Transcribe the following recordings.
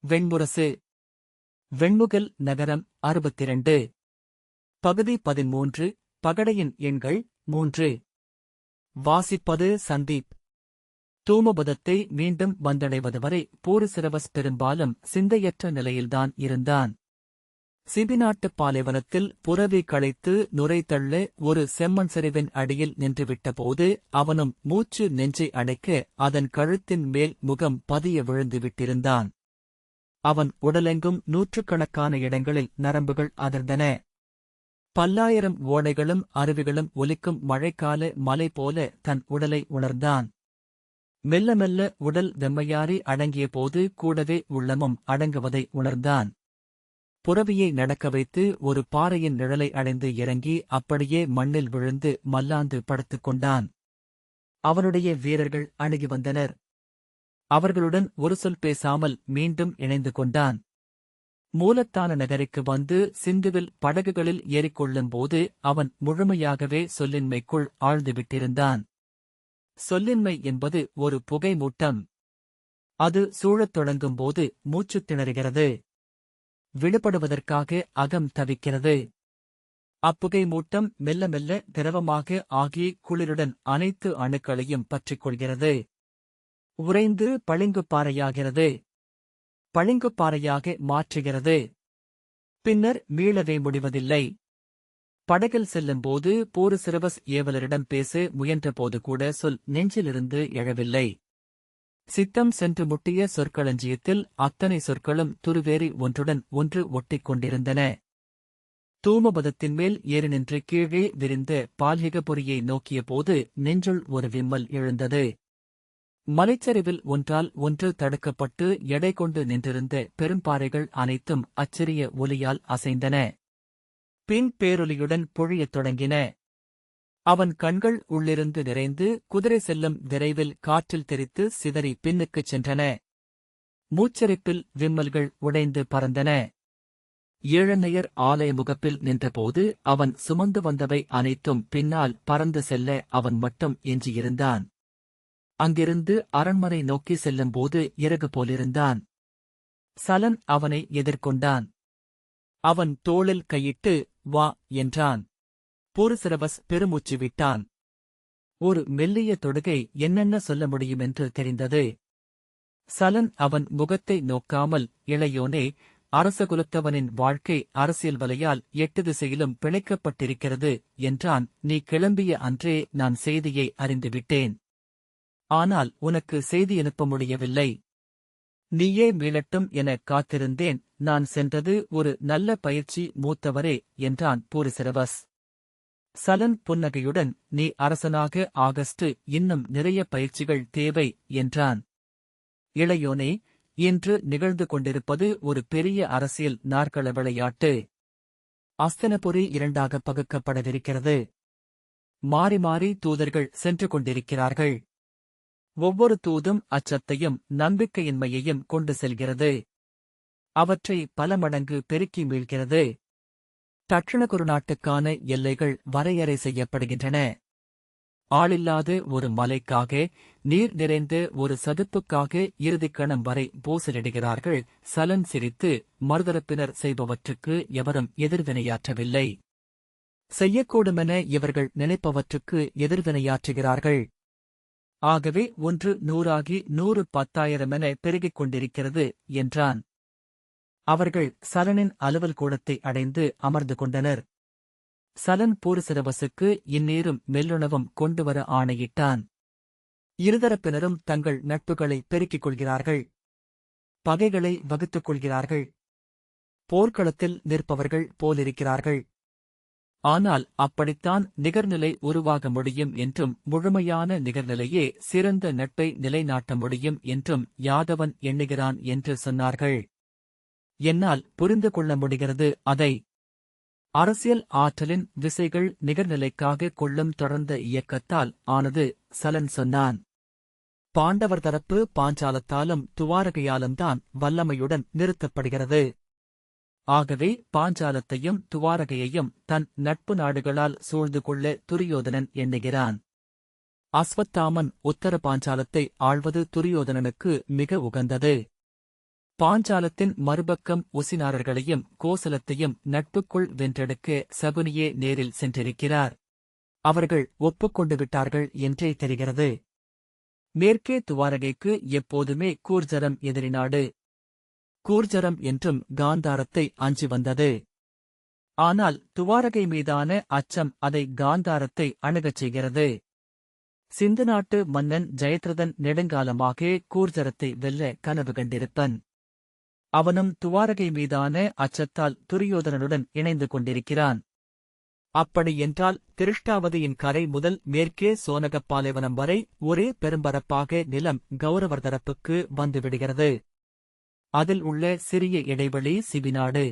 வெண்முரசு. வெண்முகில் நகரம் 62. பகுதி 13. பகடையின் எண்கள் 3. வாசிப்பது சந்தீப். தூமபதத்தை மீண்டும் வந்தடைவதுவரை பூரிசிரவஸ் பெரும்பாலும் சிந்தையற்ற நிலையில்தான் இருந்தான். சிபிநாட்டுப் பாலைவனத்தில் புரவி களைத்து நுரை தள்ள ஒரு செம்மண் சரிவின் அடியில் நின்றுவிட்டபோது அவனும் மூச்சு நெஞ்சை அடைக்க அதன் கழுத்தின் மேல் முகம் பதிய விழுந்துவிட்டிருந்தான். அவன் உடலெங்கும் நூற்றுக்கணக்கான இடங்களில் நரம்புகள் அதிர்ந்தன. பல்லாயிரம் ஓடைகளும் அருவிகளும் ஒலிக்கும் மழைக்கால மலை போல தன் உடலை உணர்ந்தான். மெல்ல மெல்ல உடல் வெம்மையாறி அடங்கியபோது கூடவே உள்ளமும் அடங்குவதை உணர்ந்தான். புரவியை நடக்க வைத்து ஒரு பாறையின் நிழலை அடைந்து இறங்கி அப்படியே மண்ணில் விழுந்து மல்லாந்து படுத்துக் கொண்டான். அவனுடைய வீரர்கள் அணுகி வந்தனர். அவர்களுடன் ஒரு சொல் பேசாமல் மீண்டும் இணைந்து கொண்டான். மூலத்தான நகருக்கு வந்து சிந்துவில் படகுகளில் ஏறிக்கொள்ளும்போது அவன் முழுமையாகவே சொல்லின்மைக்குள் ஆழ்ந்துவிட்டிருந்தான். சொல்லின்மை என்பது ஒரு புகை மூட்டம். அது சூழத் தொடங்கும்போது மூச்சுத் திணறுகிறது. விடுபடுவதற்காக அகம் தவிக்கிறது. அப்புகை மூட்டம் மெல்ல மெல்ல திரவமாக ஆகி குளிருடன் அனைத்து அணுக்களையும் பற்றிக் கொள்கிறது. உறைந்து பளிங்குப்பாறையாகிறது. பளிங்குப்பாறையாக மாற்றுகிறது. பின்னர் மீளவே முடிவதில்லை. படகில் செல்லும்போது பூரிசிரவஸ் ஏவலரிடம் பேச முயன்றபோது கூட சொல் நெஞ்சிலிருந்து எழவில்லை. சித்தம் சென்று முட்டிய சொற்களஞ்சியத்தில் அத்தனை சொற்களும் துருவேறி ஒன்றுடன் ஒன்று ஒட்டிக் கொண்டிருந்தன. தூமபதத்தின் மேல் ஏறி நின்று கீழே விரிந்த பால்ஹிகபுரியை நோக்கியபோது நெஞ்சுள் ஒரு விம்மல் எழுந்தது. மலைச்சரிவில் ஒன்றால் ஒன்று தடுக்கப்பட்டு எடை கொண்டு நின்றிருந்த பெரும்பாறைகள் அனைத்தும் அச்சிறிய ஒலியால் அசைந்தன. பின் பேரொலியுடன் பொழியத் தொடங்கின. அவன் கண்கள் உள்ளிருந்து நிறைந்து குதிரை செல்லும் விரைவில் காற்றில் தெரித்து சிதறி பின்னுக்குச் சென்றன. மூச்சரிப்பில் விம்மல்கள் உடைந்து பறந்தன. ஏழனையர் ஆலய முகப்பில் நின்றபோது அவன் சுமந்து வந்தவை அனைத்தும் பின்னால் பறந்து செல்ல அவன் மட்டும் எஞ்சியிருந்தான். அங்கிருந்து அரண்மனை நோக்கி செல்லும்போது இறகு போலிருந்தான். சலன் அவனை எதிர்கொண்டான். அவன் தோளில் கையிட்டு வா என்றான். பூரிசிரவஸ் பெருமூச்சு விட்டான். ஒரு மெல்லிய தொடுகை என்னென்ன சொல்ல முடியுமென்று தெரிந்தது. சலன் அவன் முகத்தை நோக்காமல், இளையோனே, அரசகுலத்தவனின் வாழ்க்கை அரசியல் வலையால் 8 திசையிலும் பிணைக்கப்பட்டிருக்கிறது என்றான். நீ கிளம்பிய அன்றே நான் செய்தியை அறிந்துவிட்டேன். ஆனால் உனக்கு செய்தி அனுப்ப முடியவில்லை. நீயே மீளட்டும் என காத்திருந்தேன். நான் சென்றது ஒரு நல்ல பயிற்சி மூத்தவரே என்றான் பூரிசிரவஸ். சலன் புன்னகையுடன், நீ அரசனாக ஆகஸ்ட் இன்னும் நிறைய பயிற்சிகள் தேவை என்றான். இளையோனே, இன்று நிகழ்ந்து கொண்டிருப்பது ஒரு பெரிய அரசியல் நாற்கள விளையாட்டு. அஸ்தினபுரி 2ஆக பகுக்கப்படவிருக்கிறது. மாறி மாறி தூதர்கள் சென்று கொண்டிருக்கிறார்கள். ஒவ்வொரு தூதும் அச்சத்தையும் நம்பிக்கையின்மையையும் கொண்டு செல்கிறது. அவற்றை பல மடங்கு பெருக்கி மீள்கிறது. தட்சிணகுரு நாட்டுக்கான எல்லைகள் வரையறை செய்யப்படுகின்றன. ஆளில்லாத ஒரு மலைக்காக, நீர் நிறைந்த ஒரு சதுப்புக்காக இறுதிக்கணம் வரை பூசலிடுகிறார்கள். சலன் சிரித்து, மறுதரப்பினர் செய்பவற்றுக்கு எவரும் எதிர்வினையாற்றவில்லை. செய்யக்கூடுமென இவர்கள் நினைப்பவற்றுக்கு எதிர்வினையாற்றுகிறார்கள். ஆகவே 1 100ஆகி 100 10,000 என பெருகிக் கொண்டிருக்கிறது என்றான். அவர்கள் சலனின் அலுவல் கூடத்தை அடைந்து அமர்ந்து கொண்டனர். சலன் பூரிசிரவசுக்கு இந்நீரும் மெல்லுணவும் கொண்டுவர ஆணையிட்டான். இருதரப்பினரும் தங்கள் நட்புகளை பெருக்கிக் கொள்கிறார்கள். பகைகளை வகுத்துக் கொள்கிறார்கள். போர்க்களத்தில் நிற்பவர்கள் போலிருக்கிறார்கள். ஆனால் அப்படித்தான் நிகர்நிலை உருவாக முடியும் என்றும் முழுமையான நிகர்நிலையே சிறந்த நட்பை நிலைநாட்ட முடியும் என்றும் யாதவன் எண்ணுகிறான் என்று சொன்னார்கள். என்னால் புரிந்து கொள்ள முடிகிறது அதை. அரசியல் ஆற்றலின் விசைகள் நிகர்நிலைக்காக கொள்ளும் தொடர்ந்த இயக்கத்தால் ஆனது, சலன் சொன்னான். பாண்டவர் தரப்பு பாஞ்சாலத்தாலும் துவாரகையாலும்தான் வல்லமையுடன் நிறுத்தப்படுகிறது. ஆகவே பாஞ்சாலத்தையும் துவாரகையையும் தன் நட்பு நாடுகளால் சூழ்ந்து கொள்ள துரியோதனன் எண்ணுகிறான். அஸ்வத்தாமன் உத்தர பாஞ்சாலத்தை ஆள்வது துரியோதனனுக்கு மிக உகந்தது. பாஞ்சாலத்தின் மறுபக்கம் உசினாரர்களையும் கோசலத்தையும் நட்புக்குள் வென்றெடுக்க சகுனியே நேரில் சென்றிருக்கிறார். அவர்கள் ஒப்புக்கொண்டு விட்டார்கள் என்றே தெரிகிறது. மேற்கே துவாரகைக்கு எப்போதுமே கூர்ஜரம் எதிரிநாடு. கூர்ஜரம் என்றும் காந்தாரத்தை அஞ்சி வந்தது. ஆனால் துவாரகை மீதான அச்சம் அதை காந்தாரத்தை அணுகச் செய்கிறது. சிந்து நாட்டு மன்னன் ஜெயத்ரதன் நெடுங்காலமாக கூர்ஜரத்தை வெல்ல கனவு கண்டிருப்பன். அவனும் துவாரகை மீதான அச்சத்தால் துரியோதனனுடன் இணைந்து கொண்டிருக்கிறான். அப்படியென்றால் திருஷ்டாவதியின் கரை முதல் மேற்கே சோனகப்பாலைவனம் வரை ஒரே பெரும்பரப்பாக நிலம் கௌரவர் தரப்புக்கு வந்துவிடுகிறது. அதில் உள்ள சிறிய இடைவெளி சிபிநாடு.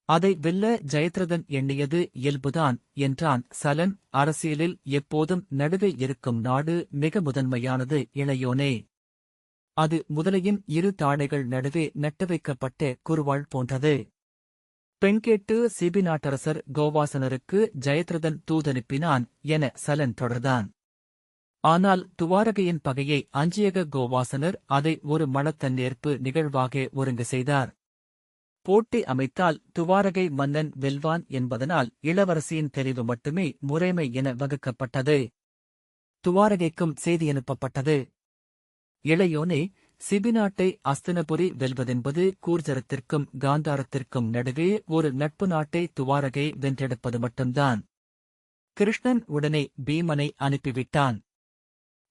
அதை வெல்ல ஜெயத்ரதன் எண்ணியது இயல்புதான் என்றான் சலன். அரசியலில் எப்போதும் நடுவே இருக்கும் நாடு மிக முதன்மையானது இளையோனே. அது முதலையின் இரு தாடைகள் நடுவே நட்டு வைக்கப்பட்ட குறுவாள் போன்றது. பெண் கேட்டு சிபி நாட்டரசர் கோவாசனருக்கு ஜெயத்ரதன் தூதனுப்பினான் என சலன் தொடர்ந்தான். ஆனால் துவாரகையின் பகையை அஞ்சியக கோவாசனர் அதை ஒரு மனத்தன்னேற்பு நிகழ்வாக ஒருங்கு செய்தார். போட்டி அமைத்தால் துவாரகை மன்னன் வெல்வான் என்பதனால் இளவரசியின் தெரிவு மட்டுமே முறைமை என வகுக்கப்பட்டது. துவாரகைக்கும் செய்தி அனுப்பப்பட்டது. இளையோனே, சிபி நாட்டை அஸ்தினபுரி வெல்வதென்பது கூர்ஜரத்திற்கும் காந்தாரத்திற்கும் நடுவே ஒரு நட்பு நாட்டை துவாரகை வென்றெடுப்பது மட்டும்தான். கிருஷ்ணன் உடனே பீமனை அனுப்பிவிட்டான்.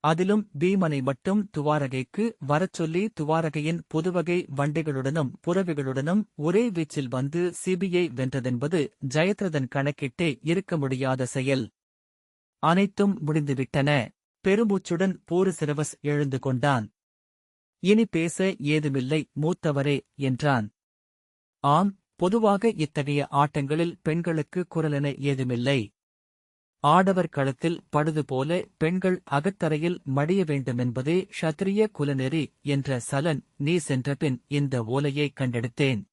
அதிலும் பீமனை மட்டும் துவாரகைக்கு வரச் சொல்லி துவாரகையின் புதுவகை வண்டிகளுடனும் புறவிகளுடனும் ஒரே வீச்சில் வந்து சிபியை வென்றதென்பது ஜெயத்ரதன் கணக்கிட்டே இருக்க முடியாத செயல். அனைத்தும் முடிந்துவிட்டன. பெருமூச்சுடன் பூரிசிரவஸ் எழுந்து கொண்டான். இனி பேச ஏதுமில்லை மூத்தவரே என்றான். ஆம், பொதுவாக இத்தகைய ஆட்டங்களில் பெண்களுக்கு குரலென ஏதுமில்லை. ஆடவர் களத்தில் படுது போல பெண்கள் அகத்தரையில் மடிய வேண்டுமென்பதே க்ஷத்திரிய குலநெறி என்ற சலன். நீ சென்றபின் இந்த ஓலையை கண்டெடுத்தேன்.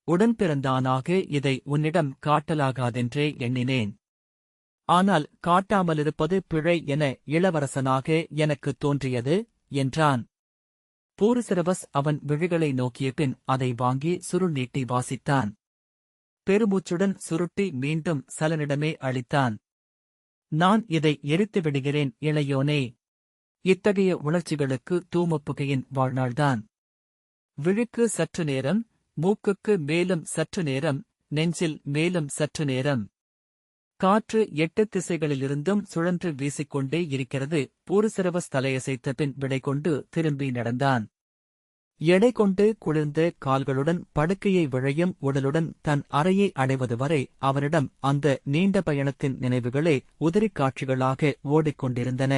உடன்பிறந்தானாக இதை உன்னிடம் காட்டலாகாதென்றே எண்ணினேன். ஆனால் காட்டாமலிருப்பது பிழை என இளவரசனாக எனக்குத் தோன்றியது என்றான். பூரிசிரவஸ் அவன் விழிகளை நோக்கியபின் அதை வாங்கி சுருள் நீட்டி வாசித்தான். பெருமூச்சுடன் சுருட்டி மீண்டும் சலனிடமே அளித்தான். நான் இதை எரித்து விடுகிறேன் இளையோனே. இத்தகைய உணர்ச்சிகளுக்கு தூமப்புகையின் வாழ்நாள்தான். விழிக்கு சற்று நேரம், மூக்குக்கு மேலும் சற்று நேரம், நெஞ்சில் மேலும் சற்று நேரம். காற்று 8 திசைகளிலிருந்தும் சுழன்று வீசிக்கொண்டே இருக்கிறது. பூரிசிரவஸ் தலையசைத்த பின் விடை கொண்டு திரும்பி நடந்தான். எடை கொண்டு குளிர்ந்த கால்களுடன் படுக்கையை விழையும் உடலுடன் தன் அறையை அடைவது வரை அவனிடம் அந்த நீண்ட பயணத்தின் நினைவுகளே உதிரிக் காட்சிகளாக ஓடிக்கொண்டிருந்தன.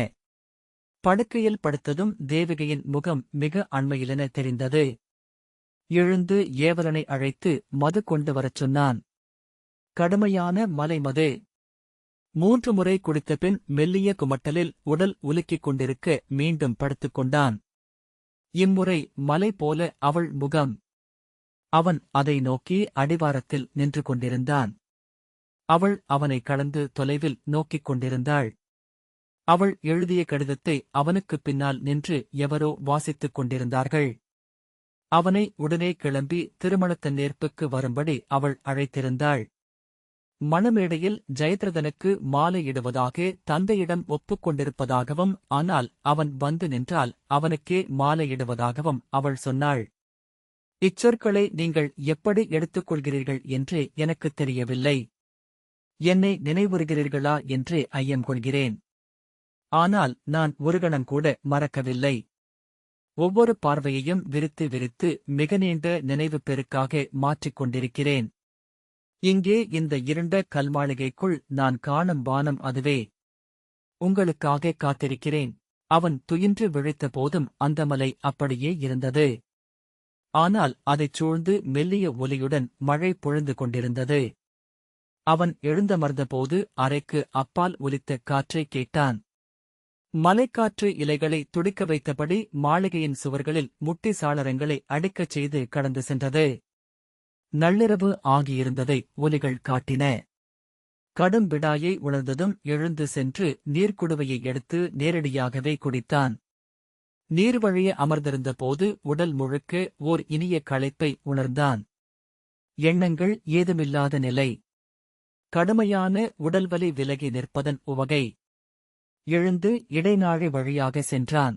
படுக்கையில் படுத்ததும் தேவகியின் முகம் மிக அண்மையிலென தெரிந்தது. எழுந்து ஏவலனை அழைத்து மது கொண்டு வரச் சொன்னான். கடுமையான மலைமது. 3 முறை குடித்தபின் மெல்லிய குமட்டலில் உடல் உலுக்கிக் கொண்டிருக்க மீண்டும் படுத்துக் கொண்டான். இம்முறை மலை போல அவள் முகம். அவன் அதை நோக்கி அடிவாரத்தில் நின்று கொண்டிருந்தான். அவள் அவனை கடந்து தொலைவில் நோக்கிக் கொண்டிருந்தாள். அவள் எழுதிய கடிதத்தை அவனுக்குப் பின்னால் நின்று எவரோ வாசித்துக் கொண்டிருந்தார்கள். அவனை உடனே கிளம்பி திருமணத்தன்னேற்புக்கு வரும்படி அவள் அழைத்திருந்தாள். மணமேடையில் ஜெயத்ரதனுக்கு மாலையிடுவதாக தந்தையிடம் ஒப்புக்கொண்டிருப்பதாகவும் ஆனால் அவன் வந்து நின்றால் அவனுக்கே மாலையிடுவதாகவும் அவள் சொன்னாள். இச்சொற்களை நீங்கள் எப்படி எடுத்துக்கொள்கிறீர்கள் என்று எனக்குத் தெரியவில்லை. என்னை நினைவுறுகிறீர்களா என்று ஐயம் கொள்கிறேன். ஆனால் நான் ஒரு கணங்கூட மறக்கவில்லை. ஒவ்வொரு பார்வையையும் விரித்து விரித்து மிக நீண்ட நினைவு பெருக்காக மாற்றிக் கொண்டிருக்கிறேன். இங்கே இந்த இருண்ட கல்மாளிகைக்குள் நான் காணும் வானம் அதுவே. உங்களுக்காக காத்திருக்கிறேன். அவன் துயின்று விழித்த போதும் அந்த மலை அப்படியே இருந்தது. ஆனால் அதைச் சூழ்ந்து மெல்லிய ஒலியுடன் மழை பொழிந்து கொண்டிருந்தது. அவன் எழுந்தமர்ந்தபோது அறைக்கு அப்பால் ஒலித்த காற்றைக் கேட்டான். மலைக்காற்று இலைகளை துடிக்க வைத்தபடி மாளிகையின் சுவர்களில் முட்டி சாளரங்களை அடிக்கச் செய்து கடந்து சென்றது. நள்ளிரவு ஆகியிருந்ததை ஒலிகள் காட்டின. கடும் விடாயை உணர்ந்ததும் எழுந்து சென்று நீர்க்குடுவையை எடுத்து நேரடியாகவே குடித்தான். நீர்வழிய அமர்ந்திருந்தபோது உடல் முழுக்க ஓர் இனிய களைப்பை உணர்ந்தான். எண்ணங்கள் ஏதுமில்லாத நிலை. கடுமையான உடல்வலி விலகி நிற்பதன் உவகை. எழுந்து இடைநாழி வழியாக சென்றான்.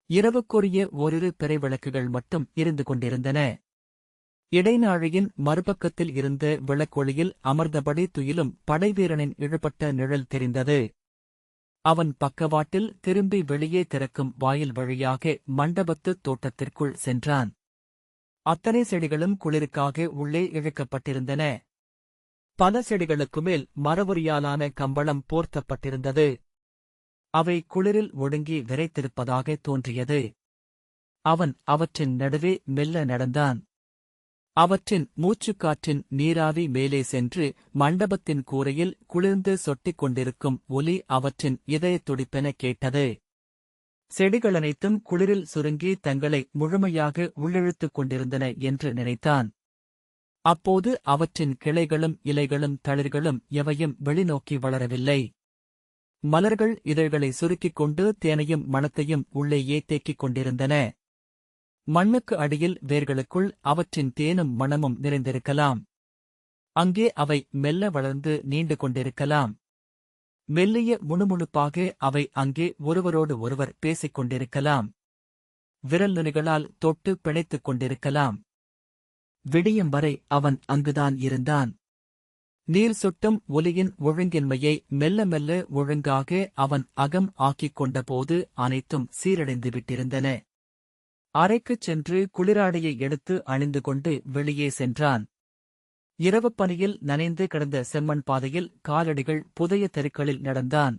இரவுக்குரிய ஓரிரு பிறைவிளக்குகள் மட்டும் இருந்து கொண்டிருந்தன. இடைநாழியின் மறுபக்கத்தில் இருந்த விளக்கொளியில் அமர்ந்தபடி துயிலும் படைவீரனின் இழுபட்ட நிழல் தெரிந்தது. அவன் பக்கவாட்டில் திரும்பி வெளியே திறக்கும் வாயில் வழியாக மண்டபத்துத் தோட்டத்திற்குள் சென்றான். அத்தனை செடிகளும் குளிருக்காக உள்ளே இழுக்கப்பட்டிருந்தன. பல செடிகளுக்கு மேல் மரவொரியாலான கம்பளம் போர்த்தப்பட்டிருந்தது. அவை குளிரில் ஒடுங்கி விரைத்திருப்பதாக தோன்றியது. அவன் அவற்றின் நடுவே மெல்ல நடந்தான். அவற்றின் மூச்சுக்காற்றின் நீராவி மேலே சென்று மண்டபத்தின் கூரையில் குளிர்ந்து சொட்டிக் கொண்டிருக்கும் ஒலி அவற்றின் இதயத் துடிப்பென கேட்டது. செடிகளனைத்தும் குளிரில் சுருங்கி தங்களை முழுமையாக உள்ளிழுத்துக் கொண்டிருந்தன என்று நினைத்தான். அப்போது அவற்றின் கிளைகளும் இலைகளும் தளிர்களும் எவையும் வெளிநோக்கி வளரவில்லை. மலர்கள் இதழ்களை சுருக்கிக் கொண்டு தேனையும் மணத்தையும் உள்ளேயே தேக்கிக் கொண்டிருந்தன. மண்ணுக்கு அடியில் வேர்களுக்குள் அவற்றின் தேனும் மணமும் நிறைந்திருக்கலாம். அங்கே அவை மெல்ல வளர்ந்து நீண்டு கொண்டிருக்கலாம். மெல்லிய முணுமுணுப்பாக அவை அங்கே ஒருவரோடு ஒருவர் பேசிக் கொண்டிருக்கலாம். விரல் நுனிகளால் தொட்டு பிணைத்துக் கொண்டிருக்கலாம். விடியும் வரை அவன் அங்குதான் இருந்தான். நீர் சுட்டும் ஒலியின் ஒழுங்கின்மையை மெல்ல மெல்ல ஒழுங்காக அவன் அகம் ஆக்கிக் கொண்டபோது அனைத்தும் சீரடைந்து விட்டிருந்தன. அறைக்குச் சென்று குளிராடையை எடுத்து அணிந்து கொண்டு வெளியே சென்றான். இரவுப் பனியில் நனைந்து கிடந்த செம்மண் பாதையில் காலடிகள் புதைய தெருக்களில் நடந்தான்.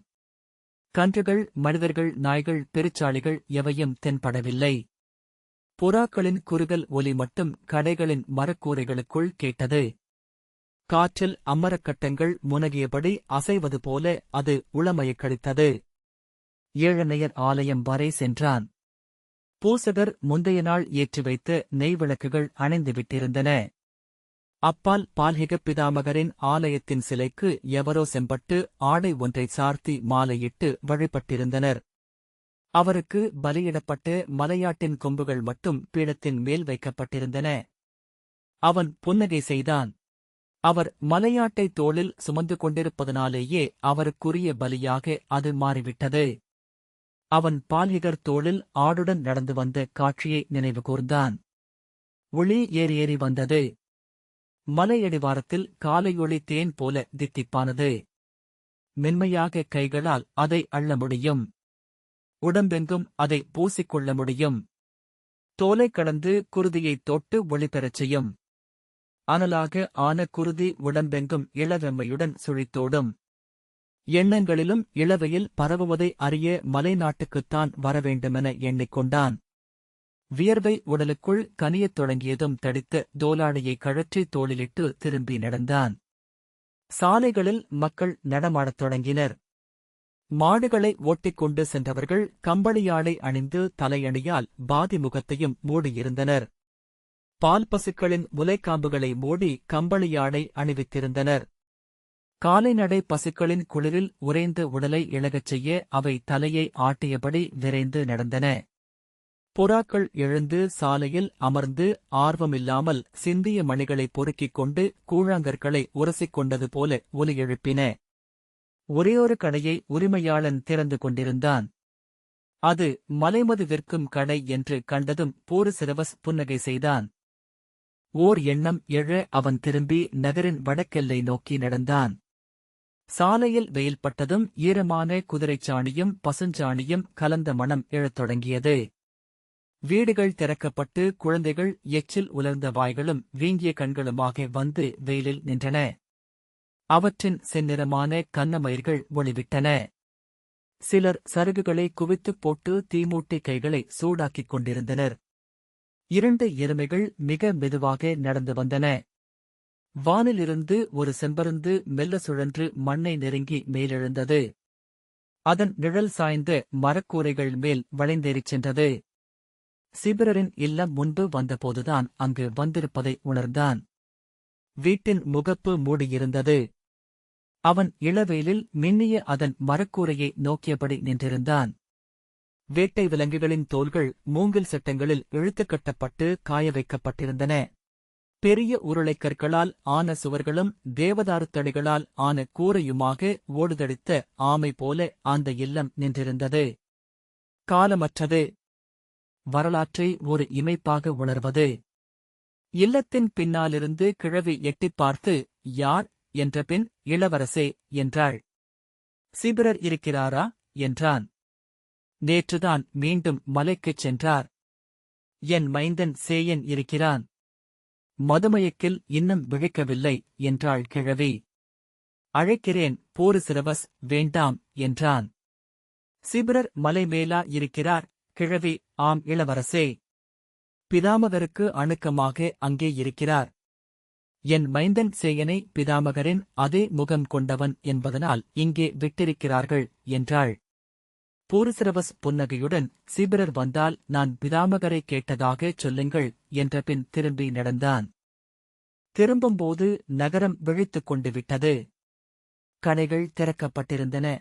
கன்றுகள், மனிதர்கள், நாய்கள், பெருச்சாளிகள் எவையும் தென்படவில்லை. புறாக்களின் குறுகல் ஒலி மட்டும் கடைகளின் மரக்கூரைகளுக்குள் கேட்டது. காற்றில் அம்மரக்கட்டங்கள் முனகியபடி அசைவது போல அது உளமயக் கழித்தது. ஏழனையர் ஆலயம் வரை சென்றான். பூசகர் முந்தைய நாள் ஏற்றி வைத்த நெய்விளக்குகள் அணைந்துவிட்டிருந்தன. அப்பால் பால்ஹிகப் பிதாமகரின் ஆலயத்தின் சிலைக்கு எவரோ செம்பட்டு ஆடை ஒன்றை சார்த்தி மாலையிட்டு வழிபட்டிருந்தனர். அவருக்கு பலியிடப்பட்ட மலையாட்டின் கொம்புகள் மட்டும் பீடத்தின் மேல் வைக்கப்பட்டிருந்தன. அவன் புன்னகை செய்தான். அவர் மலையாட்டை தோளில் சுமந்து கொண்டிருப்பதனாலேயே அவருக்குரிய பலியாக அது மாறிவிட்டது. அவன் பால்ஹிகர் தோளில் ஆடுடன் நடந்து வந்த காட்சியை நினைவு கூர்ந்தான். ஒளி ஏறி ஏறி வந்தது. மலையடிவாரத்தில் காலையொளி தேன் போல தித்திப்பானது. மென்மையாக கைகளால் அதை அள்ள முடியும். உடம்பெங்கும் அதை பூசிக்கொள்ள முடியும். தோலை கடந்து குருதியைத் தொட்டு ஒளிபெறச் செய்யும். அனலாக ஆன குருதி உடம்பெங்கும் இளவெம்மையுடன் சுழித்தோடும். எண்ணங்களிலும் இளவையில் பரவுவதை அறிய மலைநாட்டுக்குத்தான் வரவேண்டுமென எண்ணிக்கொண்டான். வியர்வை உடலுக்குள் கனியத் தொடங்கியதும் தடித்த தோலாடையை கழற்றி தோளிலிட்டு திரும்பி நடந்தான். சாலைகளில் மக்கள் நடமாடத் தொடங்கினர். மாடுகளை ஓட்டிக்கொண்டு சென்றவர்கள் கம்பளியாடை அணிந்து தலையணியால் பாதி முகத்தையும் மூடியிருந்தனர். பால் பசுக்களின் முலைக்காம்புகளை மூடி கம்பளியாடை அணிவித்திருந்தனர். காலைநடை பசுக்களின் குளிரில் உறைந்த உடலை இழகச் செய்ய அவை தலையை ஆட்டியபடி விரைந்து நடந்தன. புறாக்கள் எழுந்து சாலையில் அமர்ந்து ஆர்வமில்லாமல் சிந்திய மணிகளை பொறுக்கிக் கொண்டு கூழாங்கற்களை உரசிக் கொண்டது போல ஒலி எழுப்பின. ஒரேயொரு கடையை உரிமையாளன் திறந்து கொண்டிருந்தான். அது மலைமது விற்கும் கடை என்று கண்டதும் பூருசிரவஸ் புன்னகை செய்தான். ஓர் எண்ணம் எழ அவன் திரும்பி நகரின் வடக்கெல்லை நோக்கி நடந்தான். சாலையில் வெயில் பட்டதும் ஈரமான குதிரைச்சாணியும் பசுஞ்சாணியும் கலந்த மணம் எழத் தொடங்கியது. வீடுகள் திறக்கப்பட்டு குழந்தைகள் எச்சில் உலர்ந்த வாய்களும் வீங்கிய கண்களுமாக வந்து வெயிலில் நின்றன. அவற்றின் செந்நிறமான கன்னமயிர்கள் ஒளிவிட்டன. சிலர் சருகுகளை குவித்துப் போட்டு தீமூட்டி கைகளை சூடாக்கிக் கொண்டிருந்தனர். 2 எருமைகள் மிக மெதுவாக நடந்து வந்தன. வானிலிருந்து ஒரு செம்பருந்து மெல்ல சுழன்று மண்ணை நெருங்கி மேலெழுந்தது. அதன் நிழல் சாய்ந்த மரக்கூரைகள் மேல் வளைந்தேறிச் சென்றது. சிபிரரின் இல்லம் முன்பு வந்தபோதுதான் அங்கு வந்திருப்பதை உணர்ந்தான். வீட்டின் முகப்பு மூடியிருந்தது. அவன் இளவெயிலில் மின்னிய அதன் மரக்கூரையை நோக்கியபடி நின்றிருந்தான். வேட்டை விலங்குகளின் தோல்கள் மூங்கில் சட்டங்களில் இழுத்துக்கட்டப்பட்டு காய வைக்கப்பட்டிருந்தன. பெரிய உருளைக்கற்களால் ஆன சுவர்களும் தேவதாரு தடிகளால் ஆன கூரையுமாக ஓடுதடித்த ஆமை போல அந்த இல்லம் நின்றிருந்தது. காலமற்றது. வரலாற்றை ஒரு இமைப்பாக உணர்வது. இல்லத்தின் பின்னாலிருந்து கிழவி எட்டிப் பார்த்து, யார் என்றபின், இளவரசே என்றாள். சிபிரர் இருக்கிறாரா என்றான். நேற்றுதான் மீண்டும் மலைக்குச் சென்றார். என் மைந்தன் சேயன் இருக்கிறான். மதுமயக்கில் இன்னும் விழிக்கவில்லை என்றாள் கிழவி. அழைக்கிறேன் போரிசிரவஸ், வேண்டாம் என்றான். சிபிரர் மலை மேலா இருக்கிறார்? கிழவி, ஆம் இளவரசே. பிதாமகருக்கு அணுக்கமாக அங்கே இருக்கிறார். என் மைந்தன் சேயனை பிதாமகரின் அதே முகம் கொண்டவன் என்பதனால் இங்கே விட்டிருக்கிறார்கள் என்றாள். போரிசிரவஸ் புன்னகையுடன், சிபிரர் வந்தால் நான் பிதாமகரை கேட்டதாகச் சொல்லுங்கள் என்றபின் திரும்பி நடந்தான். திரும்பும்போது நகரம் விழித்துக் கொண்டு விட்டது. கடைகள் திறக்கப்பட்டிருந்தன.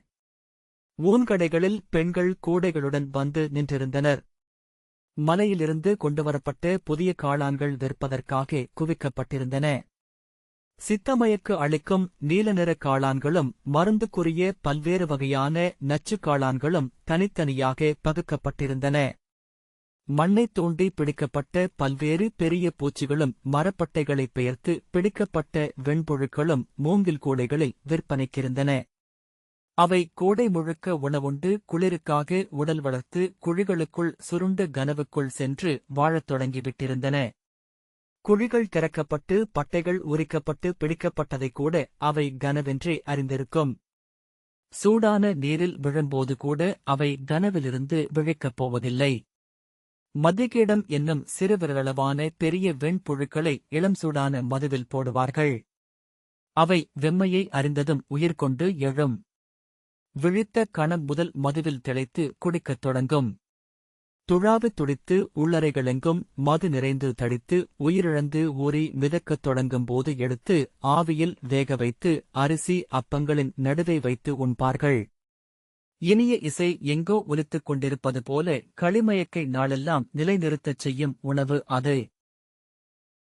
ஊன்கடைகளில் பெண்கள் கூடைகளுடன் வந்து நின்றிருந்தனர். மலையிலிருந்து கொண்டுவரப்பட்ட புதிய காளான்கள் விற்பதற்காக குவிக்கப்பட்டிருந்தன. சித்தமயக்கு அளிக்கும் நீல நிற காளான்களும் மருந்துக்குரிய பல்வேறு வகையான நச்சுக் காளான்களும் தனித்தனியாக பகுக்கப்பட்டிருந்தன. மண்ணைத் தோண்டி பிடிக்கப்பட்ட பல்வேறு பெரிய பூச்சிகளும் மரப்பட்டைகளைப் பெயர்த்து பிடிக்கப்பட்ட வெண்புழுக்களும் மூங்கில் கூடைகளில் விற்பனைக்கிருந்தன. அவை கோடை முழுக்க உணவுண்டு குளிருக்காக உடல் வளர்த்து குழிகளுக்குள் சுருண்டு கனவுக்குள் சென்று வாழத் தொடங்கிவிட்டிருந்தன. குழிகள் திறக்கப்பட்டு பட்டைகள் உரிக்கப்பட்டு பிடிக்கப்பட்டதைக் கூட அவை கனவென்றே அறிந்திருக்கும். சூடான நீரில் விழும்போது கூட அவை கனவிலிருந்து விழிக்கப் போவதில்லை. மதிகீடம் என்னும் சிறுவிரளவான பெரிய வெண்புழுக்களை இளம் சூடான மதுவில் போடுவார்கள். அவை வெம்மையை அறிந்ததும் உயிர்கொண்டு எழும். விழித்த கணம் முதல் மதுவில் திளைத்து குடிக்கத் தொடங்கும். துழாவித் துடித்து உள்ளறைகளெங்கும் மது நிறைந்து தடித்து உயிரிழந்து ஊறி மிதக்கத் தொடங்கும்போது எடுத்து ஆவியில் வேக வைத்து அரிசி அப்பங்களின் நடுவே வைத்து உண்பார்கள். இனிய இசை எங்கோ ஒலித்துக் கொண்டிருப்பது போல களிமயக்கை நாளெல்லாம் நிலைநிறுத்தச் செய்யும் உணவு அது.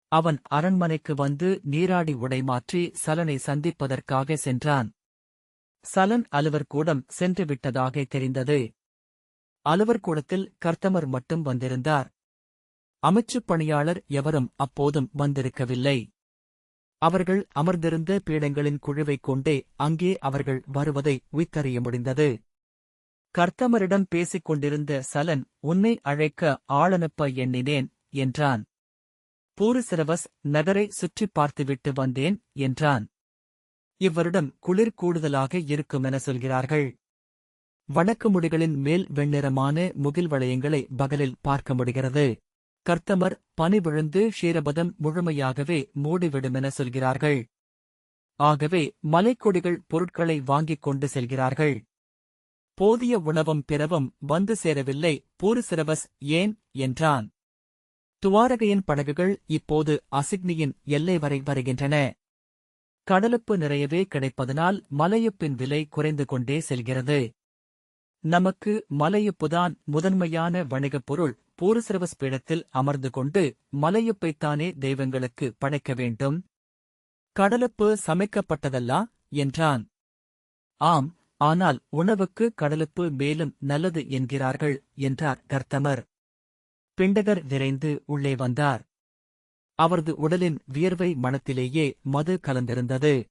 அவன் அரண்மனைக்கு வந்து நீராடி உடைமாற்றி சலனை சந்திப்பதற்காக சென்றான். சலன் அலுவர் கூடம் சென்றுவிட்டதாக தெரிந்தது. அலுவர் கூடத்தில் கர்த்தமர் மட்டும் வந்திருந்தார். அமைச்சுப் பணியாளர் எவரும் அப்போதும் வந்திருக்கவில்லை. அவர்கள் அமர்ந்திருந்த பீடங்களின் குழுவைக் கொண்டே அங்கே அவர்கள் வருவதை உய்த்தறிய முடிந்தது. கர்த்தமரிடம் பேசிக் கொண்டிருந்த சலன், உன்னை அழைக்க ஆளனுப்ப எண்ணினேன் என்றான். போரிசிரவஸ், நகரை சுற்றிப் பார்த்துவிட்டு வந்தேன் என்றான். இவ்வருடம் குளிர் கூடுதலாக இருக்குமென சொல்கிறார்கள். வடக்கு முடிகளின் மேல் வெண்ணிறமான முகில் வளையங்களை பகலில் பார்க்க முடிகிறது. கர்த்தமர் பனி விழுந்து ஷீரபதம் முழுமையாகவே மூடிவிடுமென சொல்கிறார்கள். ஆகவே மலைக்கொடிகள் பொருட்களை வாங்கிக் கொண்டு செல்கிறார்கள். போதிய உணவும் பிறவும் வந்து சேரவில்லை. போரிசிரவஸ், ஏன் என்றான். துவாரகையின் படகுகள் இப்போது அசிக்னியின் எல்லை வரை வருகின்றன. கடலுப்பு நிறையவே கிடைப்பதனால் மலையுப்பின் விலை குறைந்து கொண்டே செல்கிறது. நமக்கு மலையுப்புதான் முதன்மையான வணிகப் பொருள். போரிசிரவஸ் பீடத்தில் அமர்ந்து கொண்டு மலையுப்பைத்தானே தெய்வங்களுக்கு படைக்க வேண்டும். கடலுப்பு சமைக்கப்பட்டதல்லா என்றான். ஆம், ஆனால் உணவுக்கு கடலுப்பு மேலும் நல்லது என்கிறார்கள் என்றார் கர்த்தமர். பிண்டகர் விரைந்து உள்ளே வந்தார். அவரது உடலின் வியர்வை மணத்திலேயே மது கலந்திருந்தது.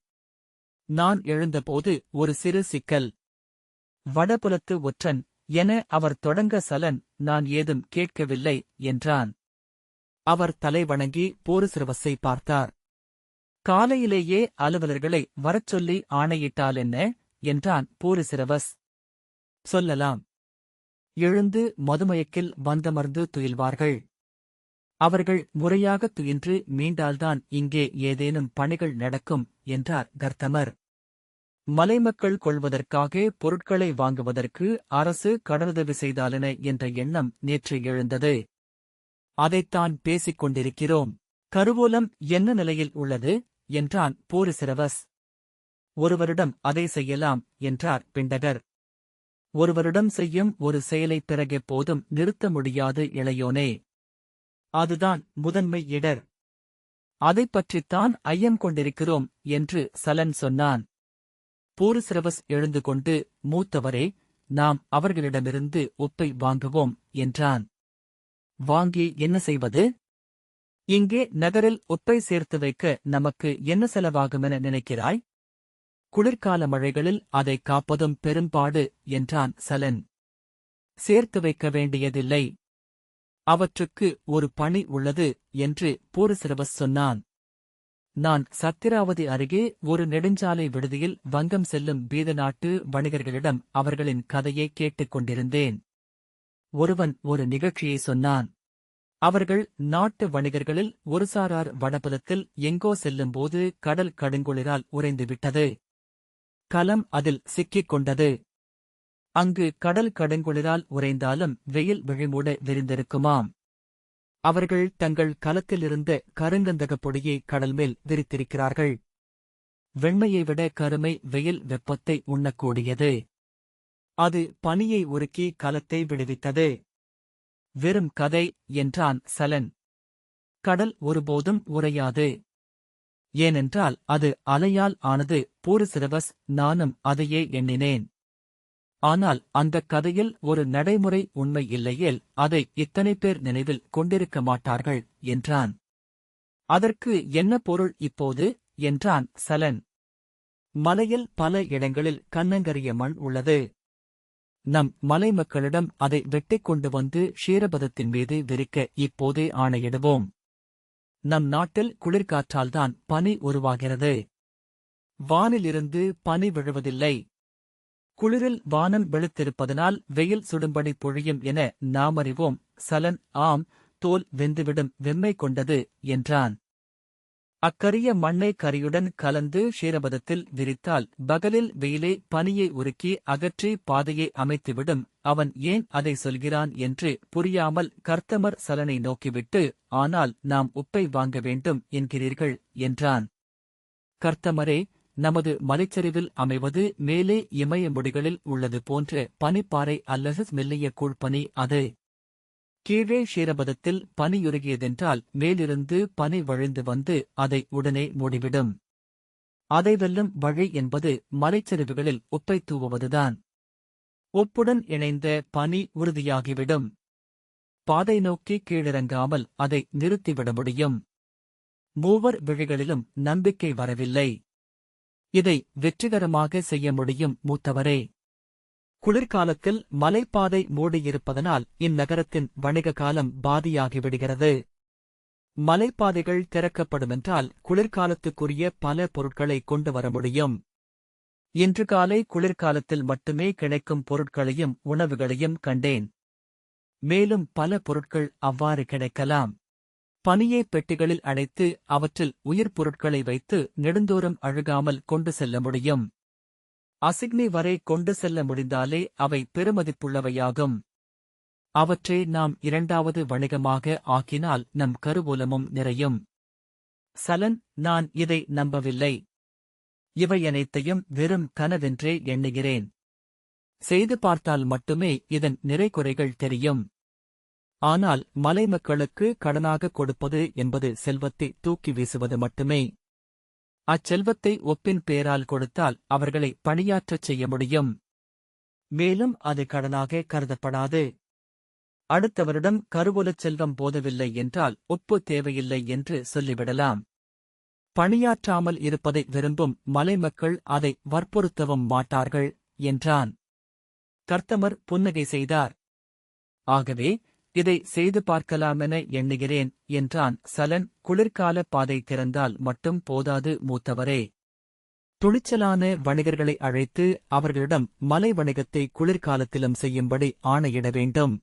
நான் எழுந்தபோது ஒரு சிறு சிக்கல். வடபுலத்து ஒற்றன் என அவர் தொடங்க சலன், நான் ஏதும் கேட்கவில்லை என்றான். அவர் தலை வணங்கி போரிசிரவஸை பார்த்தார். காலையிலேயே அலுவலர்களை வரச் சொல்லி ஆணையிட்டாலென்ன என்றான் போரிசிரவஸ். சொல்லலாம். எழுந்து மதுமயக்கில் வந்தமர்ந்து துயில்வார்கள். அவர்கள் முறையாகத் துயின்று மீண்டால்தான் இங்கே ஏதேனும் பணிகள் நடக்கும் என்றார் கர்த்தமர். மலைமக்கள் கொள்வதற்காக பொருட்களை வாங்குவதற்கு அரசு கடனுதவி செய்தாலென என்ற எண்ணம் நேற்று எழுந்தது. அதைத்தான் பேசிக் கொண்டிருக்கிறோம். கருவூலம் என்ன நிலையில் உள்ளது என்றான் போரிசிரவஸ். ஒருவரிடம் அதை செய்யலாம் என்றார் பிண்டகர். ஒருவரிடம் செய்யும் ஒரு செயலைப் பிறகெப்போதும் நிறுத்த முடியாது இளையோனே. அதுதான் முதன்மை இடர். அதைப் பற்றித்தான் ஐயம் கொண்டிருக்கிறோம் என்று சலன் சொன்னான். பூரிசிரவஸ் எழுந்து கொண்டு, மூத்தவரே, நாம் அவர்களிடமிருந்து ஒப்பை வாங்குவோம் என்றான். வாங்கி என்ன செய்வது? இங்கே நகரில் ஒப்பை சேர்த்து வைக்க நமக்கு என்ன செலவாகுமென நினைக்கிறாய்? குளிர்கால மழைகளில் அதை காப்பதும் பெரும்பாடு என்றான் சலன். சேர்த்து வைக்க வேண்டியதில்லை. அவற்றுக்கு ஒரு பணி உள்ளது என்று பூரிசிரவஸ் சொன்னான். நான் சத்திராவதி அருகே ஒரு நெடுஞ்சாலை விடுதியில் வங்கம் செல்லும் பீத நாட்டு வணிகர்களிடம் அவர்களின் கதையை கேட்டுக் கொண்டிருந்தேன். ஒருவன் ஒரு நிகழ்ச்சியை சொன்னான். அவர்கள் நாட்டு வணிகர்களில் ஒரு சாரார் வடபுலத்தில் எங்கோ செல்லும்போது கடல் கடுங்குளிரால் உறைந்துவிட்டது. கலம் அதில் சிக்கிக் கொண்டது. அங்கு கடல் கடுங்குளிரால் உறைந்தாலும் வெயில் விழிமூட விரிந்திருக்குமாம். அவர்கள் தங்கள் கலத்திலிருந்த கருங்கந்தகப் பொடியை கடல்மேல் விரித்திருக்கிறார்கள். வெண்மையை விட கருமை வெயில் வெப்பத்தை உண்ணக்கூடியது. அது பனியை உருக்கி கலத்தை விடுவித்தது. வெறும் கதை என்றான் சலன். கடல் ஒருபோதும் உறையாது. ஏனென்றால் அது அலையால் ஆனது. பூரிசிரவஸ், நானும் அதையே எண்ணினேன். ஆனால் அந்தக் கதையில் ஒரு நடைமுறை உண்மை இல்லையேல் அதை இத்தனை பேர் நினைவில் கொண்டிருக்க மாட்டார்கள் என்றான். அதற்கு என்ன பொருள் இப்போது என்றான் சலன். மலையில் பல இடங்களில் கன்னங்கரிய மண் உள்ளது. நம் மலை மக்களிடம் அதை வெட்டிக் கொண்டு வந்து ஷீரபதத்தின் மீது விரிக்க இப்போதே ஆணையிடுவோம். நம் நாட்டில் குளிர்காற்றால்தான் பனி உருவாகிறது. வானிலிருந்து பனி விழுவதில்லை. குளிரில் வானம் வெளுத்திருப்பதனால் வெயில் சுடும்படி பொழியும் என நாம் அறிவோம். சலன், ஆம், தோல் வெந்துவிடும் வெம்மை கொண்டது என்றான். அக்கரிய மண்ணை கரியுடன் கலந்து ஷீரபதத்தில் விரித்தால் பகலில் வெயிலே பனியை உருக்கி அகற்றி பாதையை அமைத்துவிடும். அவன் ஏன் அதை சொல்கிறான் என்று புரியாமல் கர்த்தமர் சலனை நோக்கிவிட்டு, ஆனால் நாம் உப்பை வாங்க வேண்டும் என்கிறீர்கள் என்றான். கர்த்தமரே, நமது மலைச்சரிவில் அமைவது மேலே இமய முடிகளில் உள்ளது போன்ற பனிப்பாறை அல்லது மெல்லிய கூழ்பனி அது. கீழே ஷீரபதத்தில் பனியுருகியதென்றால் மேலிருந்து பனி வழிந்து வந்து அதை உடனே மூடிவிடும். அதை வெல்லும் வழி என்பது மலைச்சரிவுகளில் உப்பை தூவுவதுதான். உப்புடன் இணைந்த பனி உறுதியாகிவிடும். பாதை நோக்கி கீழிறங்காமல் அதை நிறுத்திவிட முடியும். மூவர் விழிகளிலும் நம்பிக்கை வரவில்லை. இதை வெற்றிகரமாக செய்ய முடியும் மூத்தவரே. குளிர்காலத்தில் மலைப்பாதை மூடியிருப்பதனால் இந்நகரத்தின் வணிக காலம் பாதியாகிவிடுகிறது. மலைப்பாதைகள் திறக்கப்படுமென்றால் குளிர்காலத்துக்குரிய பல பொருட்களை கொண்டு வர முடியும். இன்று காலை குளிர்காலத்தில் மட்டுமே கிடைக்கும் பொருட்களையும் உணவுகளையும் கண்டேன். மேலும் பல பொருட்கள் அவ்வாறு கிடைக்கலாம். பனியை பெட்டிகளில் அடைத்து அவற்றில் உயிர் பொருட்களை வைத்து நெடுந்தூரம் அழுகாமல் கொண்டு செல்ல முடியும். அசிக்னி வரை கொண்டு செல்ல முடிந்தாலே அவை பெருமதிப்புள்ளவையாகும். அவற்றை நாம் இரண்டாவது வணிகமாக ஆக்கினால் நம் கருவூலமும் நிறையும். சலன், நான் இதை நம்பவில்லை. இவையனைத்தையும் வெறும் கனவென்றே எண்ணுகிறேன். செய்து பார்த்தால் மட்டுமே இதன் நிறைகுறைகள் தெரியும். ஆனால் மலை மக்களுக்கு கடனாக கொடுப்பது என்பது செல்வத்தை தூக்கி வீசுவது மட்டுமே. அச்செல்வத்தை ஒப்பின் பேரால் கொடுத்தால் அவர்களை பணியாற்றச் செய்ய முடியும். மேலும் அது கடனாக கருதப்படாது. அடுத்தவரிடம் கருவூலச் செல்வம் போதவில்லை என்றால் ஒப்பு தேவையில்லை என்று சொல்லிவிடலாம். பணியாற்றாமல் இருப்பதை விரும்பும் மலைமக்கள் அதை வற்புறுத்தவும் மாட்டார்கள் என்றான். கர்த்தமர் புன்னகை செய்தார். ஆகவே இதை செய்து பார்க்கலாமென எண்ணுகிறேன் என்றான் சலன். குளிர்கால பாதை திறந்தால் மட்டும் போதாது மூத்தவரே. துணிச்சலான வணிகர்களை அழைத்து அவர்களிடம் மலை வணிகத்தை குளிர்காலத்திலும் செய்யும்படி ஆணையிட வேண்டும்.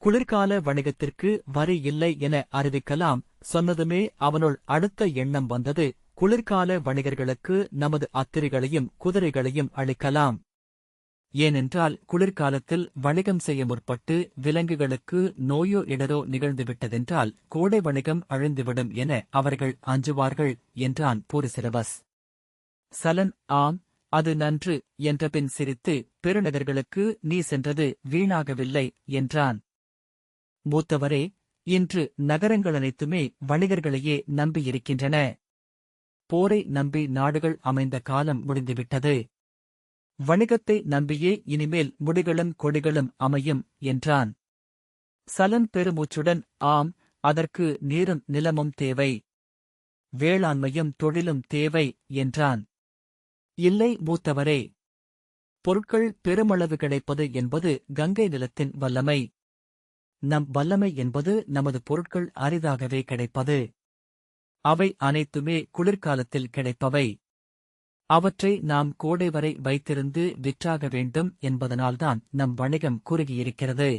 குளிர்கால வணிகத்திற்கு வரி இல்லை என அறிவிக்கலாம். சொன்னதுமே அவனுள் அடுத்த எண்ணம் வந்தது. குளிர்கால வணிகர்களுக்கு நமது அத்திரிகளையும் குதிரைகளையும் அளிக்கலாம். ஏனென்றால் குளிர்காலத்தில் வணிகம் செய்ய முற்பட்டு விலங்குகளுக்கு நோயோ இடரோ நிகழ்ந்துவிட்டதென்றால் கோடை வணிகம் அழிந்துவிடும் என அவர்கள் அஞ்சுவார்கள் என்றான் பூரிசிரவஸ். சலன், ஆம், அது நன்று என்றபின் சிரித்து, பெருநகர்களுக்கு நீ சென்றது வீணாகவில்லை என்றான். மூத்தவரே, இன்று நகரங்களனைத்துமே வணிகர்களையே நம்பியிருக்கின்றன. போரை நம்பி நாடுகள் அமைந்த காலம் முடிந்துவிட்டது. வணிகத்தை நம்பியே இனிமேல் முடிகளும் கொடிகளும் அமையும் என்றான். சலன் பெருமூச்சுடன், ஆம், அதற்கு நீரும் நிலமும் தேவை. வேளாண்மையும் தொழிலும் தேவை என்றான். இல்லை மூத்தவரே. பொருட்கள் பெருமளவு கிடைப்பது என்பது கங்கை நிலத்தின் வல்லமை. நம் வல்லமை என்பது நமது பொருட்கள் அரிதாகவே கிடைப்பது. அவை அனைத்துமே குளிர்காலத்தில் கிடைப்பவை. அவற்றை நாம் கோடை வரை வைத்திருந்து விற்றாக வேண்டும் என்பதனால்தான் நம் வணிகம் குறுகியிருக்கிறது.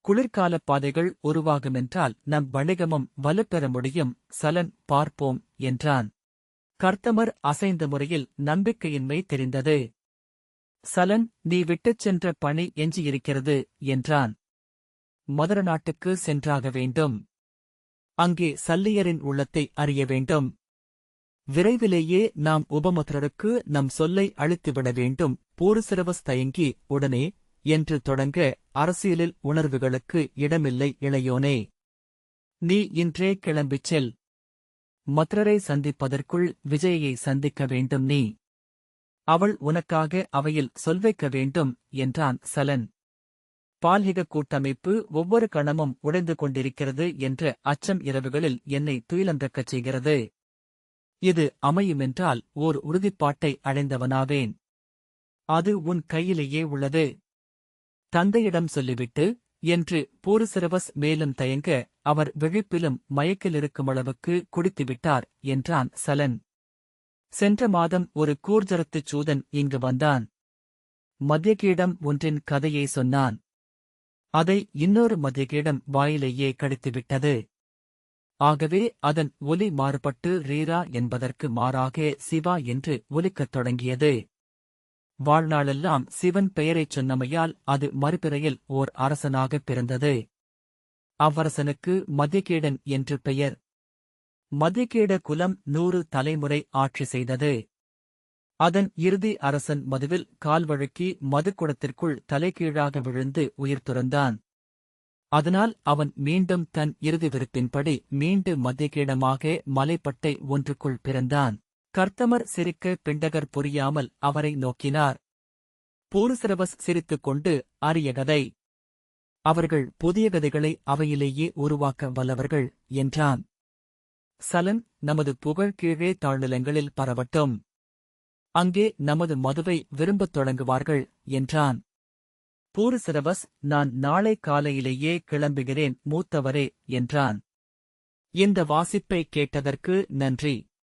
குளிர்காலப் பாதைகள் உருவாகுமென்றால் நம் வணிகமும் வலுப்பெற முடியும். சலன், பார்ப்போம் என்றான். கர்த்தமர் அசைந்த முறையில் நம்பிக்கையின்மை தெரிந்தது. சலன், நீ விட்டுச் சென்ற பணி எஞ்சியிருக்கிறது என்றான். மதுர நாட்டுக்கு சென்றாக வேண்டும். அங்கே சல்லியரின் உள்ளத்தை அறிய வேண்டும். விரைவிலேயே நாம் உபமதுரருக்கு நம் சொல்லை அளித்துவிட வேண்டும். பூருசிரவஸ் தயங்கி உடனே என்று தொடங்க, அரசியலில் உணர்வுகளுக்கு இடமில்லை இளையோனே. நீ இன்றே கிளம்பிச் செல். மத்ரரை சந்திப்பதற்குள் விஜயை சந்திக்க வேண்டும் நீ. அவள் உனக்காக அவையில் சொல்வைக்க வேண்டும் என்றான் சலன். பால்ஹிக கூட்டமைப்பு ஒவ்வொரு கணமும் உடைந்து கொண்டிருக்கிறது என்ற அச்சம் இரவுகளில் என்னை துயிலன்றக்கச் செய்கிறது. இது அமையுமென்றால் ஓர் உறுதிப்பாட்டை அடைந்தவனாவேன். அது உன் கையிலேயே உள்ளது. தந்தையிடம் சொல்லிவிட்டு என்று பூருசிரவஸ் மேலும் தயங்க, அவர் விழிப்பிலும் மயக்கிலிருக்குமளவுக்கு குடித்துவிட்டார் என்றான் சலன். சென்ற மாதம் ஒரு கூர்ஜரத்துச் சூதன் இங்கு வந்தான். மத்தியகீடம் ஒன்றின் கதையை சொன்னான். அதை இன்னொரு மத்தியகீடம் வாயிலேயே கடித்துவிட்டது. ஆகவே அதன் ஒலி மாறுபட்டு ரீரா என்பதற்கு மாறாக சிவா என்று ஒலிக்கத் தொடங்கியது. வாழ்நாளெல்லாம் சிவன் பெயரைச் சொன்னமையால் அது மறுபிறையில் ஓர் அரசனாகப் பிறந்தது. அவ்வரசனுக்கு மத்தியகீடன் என்று பெயர். மத்தியகீட குலம் 100 தலைமுறை ஆட்சி செய்தது. அதன் இறுதி அரசன் மதுவில் கால்வழுக்கி மதுக்குடத்திற்குள் தலைகீழாக விழுந்து உயிர் துறந்தான். அதனால் அவன் மீண்டும் தன் இறுதி விருப்பின்படி மீண்டு மத்தியகீடமாக மலைப்பட்டை ஒன்றுக்குள் பிறந்தான். கர்த்தமர் சிரிக்க பிண்டகர் புரியாமல் அவரை நோக்கினார். பூருசிரவஸ் சிரித்துக் கொண்டு, அரிய கதை. அவர்கள் புதிய கதைகளை அவையிலேயே உருவாக்க வல்லவர்கள் என்றான். சலன், நமது புகழ் கீழே தாழ்நிலங்களில் பரவட்டும். அங்கே நமது மதுவை விரும்பத் தொடங்குவார்கள் என்றான். பூருசிரவஸ், நான் நாளை காலையிலேயே கிளம்புகிறேன் மூத்தவரே என்றான். இந்த வாசிப்பை கேட்டதற்கு நன்றி.